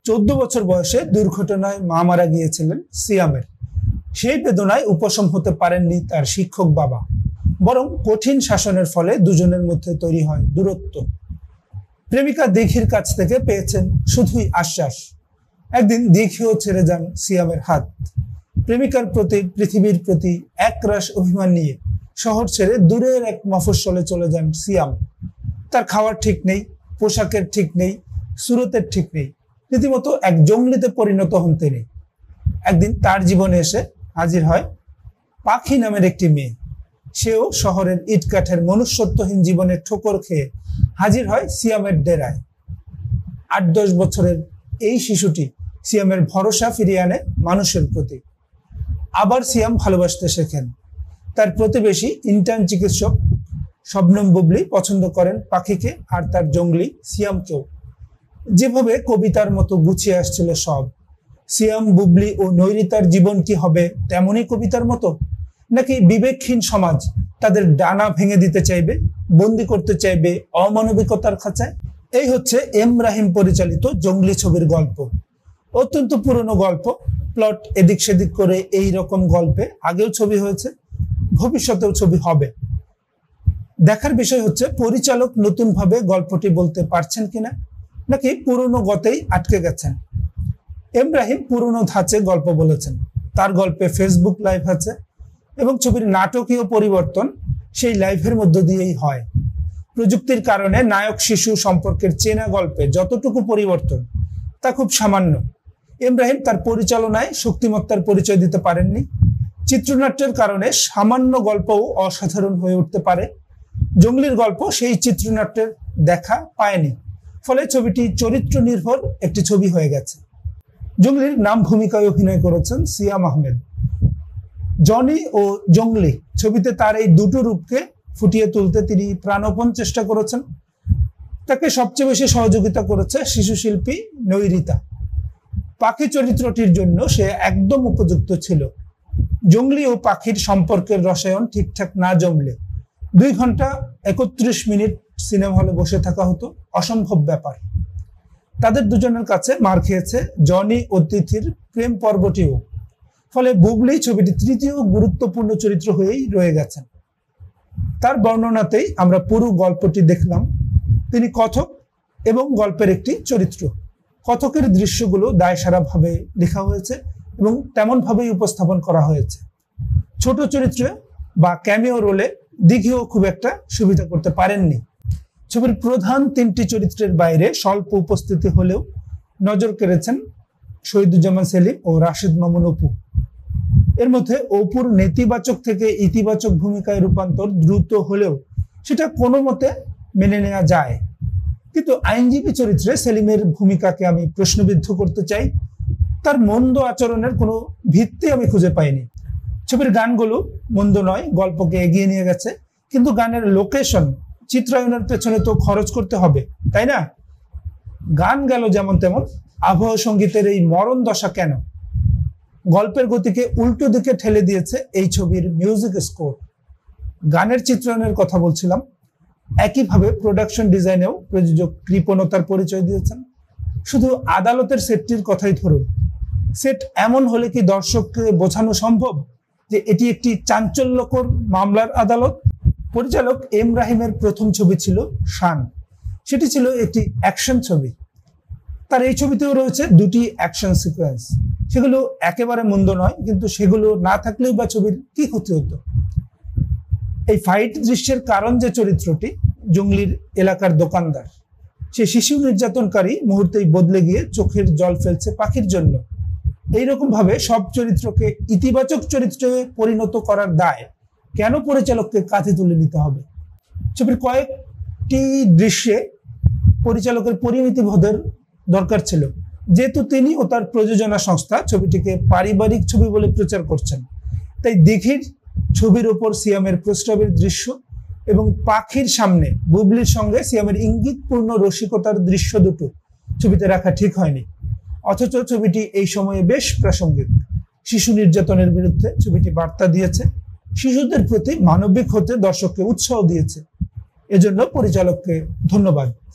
14 বছর বয়সে দুর্ঘটনায় মা মারা গিয়েছিলেন সিয়ামের। সেই বেদনায় উপশম হতে পারেননি তার শিক্ষক বাবা, বরং কঠিন শাসনের ফলে দুজনের মধ্যে তৈরি হয় দূরত্ব। প্রেমিকা দিঘির কাছ থেকে পেয়েছেন শুধুই আশ্বাস। একদিন দিঘিও ছেড়ে যান সিয়ামের হাত। প্রেমিকার প্রতি, পৃথিবীর প্রতি একরাশ অভিমান নিয়ে শহর ছেড়ে দূরের এক মফস্বলে চলে যান সিয়াম। তার খাওয়ার ঠিক নেই, পোশাকের ঠিক নেই, সুরতের ঠিক নেই, রীতিমতো এক জঙ্গলিতে পরিণত হন তিনি। একদিন তার জীবনে এসে হাজির হয় পাখি নামের একটি মেয়ে। সেও শহরের ইটকাঠের মনুষ্যত্বহীন জীবনের ঠোকর খেয়ে হাজির হয় সিয়ামের ডেরায়। 8-10 বছরের এই শিশুটি সিয়ামের ভরসা ফিরিয়ে আনে মানুষের প্রতি। আবার সিয়াম ভালোবাসতে শেখেন। তার প্রতিবেশী ইন্টার্ন চিকিৎসক শবনম বুবলি পছন্দ করেন পাখিকে আর তার জঙ্গলি সিয়ামকেও। যেভাবে কবিতার মতো গুছিয়ে আসছিল সব। সিয়াম, বুবলি ও নৈরিতার জীবন কি হবে তেমনই কবিতার মতো, নাকি বিবেকহীন সমাজ তাদের ডানা ভেঙে দিতে চাইবে, বন্দি করতে চাইবে অমানবিকতার খাঁচায়? এই হচ্ছে এম রাহিম পরিচালিত জঙ্গলি ছবির গল্প। অত্যন্ত পুরনো গল্প। প্লট এদিক সেদিক করে এই রকম গল্পে আগেও ছবি হয়েছে, ভবিষ্যতেও ছবি হবে। দেখার বিষয় হচ্ছে পরিচালক নতুন ভাবে গল্পটি বলতে পারছেন কিনা, নাকি পুরনো গতেই আটকে গেছেন। এম রাহিম পুরনো ধাঁচে গল্প বলেছেন। তার গল্পে ফেসবুক লাইভ আছে এবং ছবির নাটকীয় পরিবর্তন সেই লাইভের মধ্য দিয়েই হয়। প্রযুক্তির কারণে নায়ক শিশু সম্পর্কের চেনা গল্পে যতটুকু পরিবর্তন তা খুব সামান্য। এম রাহিম তার পরিচালনায় শক্তিমত্তার পরিচয় দিতে পারেননি। চিত্রনাট্যের কারণে সামান্য গল্পও অসাধারণ হয়ে উঠতে পারে। জঙ্গলির গল্প সেই চিত্রনাট্যের দেখা পায়নি, ফলে ছবিটি চরিত্র নির্ভর একটি ছবি হয়ে গেছে। জঙ্গলির নাম ভূমিকায় অভিনয় করেছেন সিয়াম আহমেদ। জনি ও জঙ্গলি ছবিতে তার এই দুটো রূপকে ফুটিয়ে তুলতে তিনি প্রাণপণ চেষ্টা করেছেন। তাকে সবচেয়ে বেশি সহযোগিতা করেছে শিশু শিল্পী নৈরিতা। পাখি চরিত্রটির জন্য সে একদম উপযুক্ত ছিল। জঙ্গলি ও পাখির সম্পর্কের রসায়ন ঠিকঠাক না জমলে 2 ঘন্টা 31 মিনিট সিনেমা হলে বসে থাকা হতো অসম্ভব ব্যাপার। তাদের দুজনের কাছে মার খেয়েছে জনি ও তিথির প্রেম পর্বটিও। ফলে বুবলি ছবিটি তৃতীয় গুরুত্বপূর্ণ চরিত্র হয়েই রয়ে গেছেন। তার বর্ণনাতেই আমরা পুরো গল্পটি দেখলাম। তিনি কথক এবং গল্পের একটি চরিত্র। কথকের দৃশ্যগুলো দায়সারাভাবে লেখা হয়েছে এবং তেমন ভাবেই উপস্থাপন করা হয়েছে। ছোট চরিত্রে বা ক্যামিও রোলে দিঘিও খুব একটা সুবিধা করতে পারেননি। ছবির প্রধান 3টি চরিত্রের বাইরে স্বল্প উপস্থিতি হলেও নজর কেড়েছেন শহীদুজ্জামান সেলিম ও রাশেদ মামুন অপু। এর মধ্যে অপুর নেতিবাচক থেকে ইতিবাচক ভূমিকায় রূপান্তর দ্রুত হলেও সেটা কোনো মতে মেনে নেওয়া যায়। কিন্তু আইনজীবী চরিত্রে সেলিমের ভূমিকাকে আমি প্রশ্নবিদ্ধ করতে চাই। তার মন্দ আচরণের কোনো ভিত্তি আমি খুঁজে পাইনি। ছবির গানগুলো মন্দ নয়, গল্পকে এগিয়ে নিয়ে গেছে, কিন্তু গানের লোকেশন, চিত্রায়নের পেছনে তো খরচ করতে হবে, তাই না? গান গেল যেমন তেমন, আবহ সঙ্গীতের এই মরণ দশা কেন? গল্পের গতিকে উল্টো দিকে ঠেলে দিয়েছে এই ছবির মিউজিক স্কোর। গানের চিত্রায়নের কথা বলছিলাম। একইভাবে প্রোডাকশন ডিজাইনেও প্রযোজক কৃপণতার পরিচয় দিয়েছেন। শুধু আদালতের সেটটির কথাই ধরুন। সেট এমন হলে কি দর্শককে বোঝানো সম্ভব যে এটি একটি চাঞ্চল্যকর মামলার আদালত? পরিচালক এম রাহিমের প্রথম ছবি ছিল শান। সেটি ছিল একটি অ্যাকশন ছবি। তার এই ছবিতেও রয়েছে 2টি অ্যাকশন সিকোয়েন্স। সেগুলো একেবারে মন্দ নয়, কিন্তু সেগুলো না থাকলেও বা ছবির কি ক্ষতি হতো? এই ফাইট দৃশ্যের কারণ যে চরিত্রটি, জঙ্গলির এলাকার দোকানদার, সে শিশু নির্যাতনকারী মুহূর্তেই বদলে গিয়ে চোখের জল ফেলছে পাখির জন্য। এইরকম ভাবে সব চরিত্রকে ইতিবাচক চরিত্রে পরিণত করার দায় কেন পরিচালককে কাঁধে তুলে নিতে হবে? ছবির কয়েকটি দৃশ্যে পরিচালকের পরিণতিবোধের দরকার ছিল, যেহেতু তিনি ও তার প্রযোজনা সংস্থা ছবিটিকে পারিবারিক ছবি বলে প্রচার করছেন। তাই দিঘির ছবির ওপর সিয়ামের প্রস্রাবের দৃশ্য এবং পাখির সামনে বুবলির সঙ্গে সিয়ামের ইঙ্গিতপূর্ণ রসিকতার দৃশ্য দুটো ছবিতে রাখা ঠিক হয়নি। অথচ ছবিটি এই সময়ে বেশ প্রাসঙ্গিক। শিশু নির্যাতনের বিরুদ্ধে ছবিটি বার্তা দিয়েছে, শিশুদের প্রতি মানবিক হতে দর্শককে উৎসাহ দিয়েছে। এজন্য পরিচালককে ধন্যবাদ।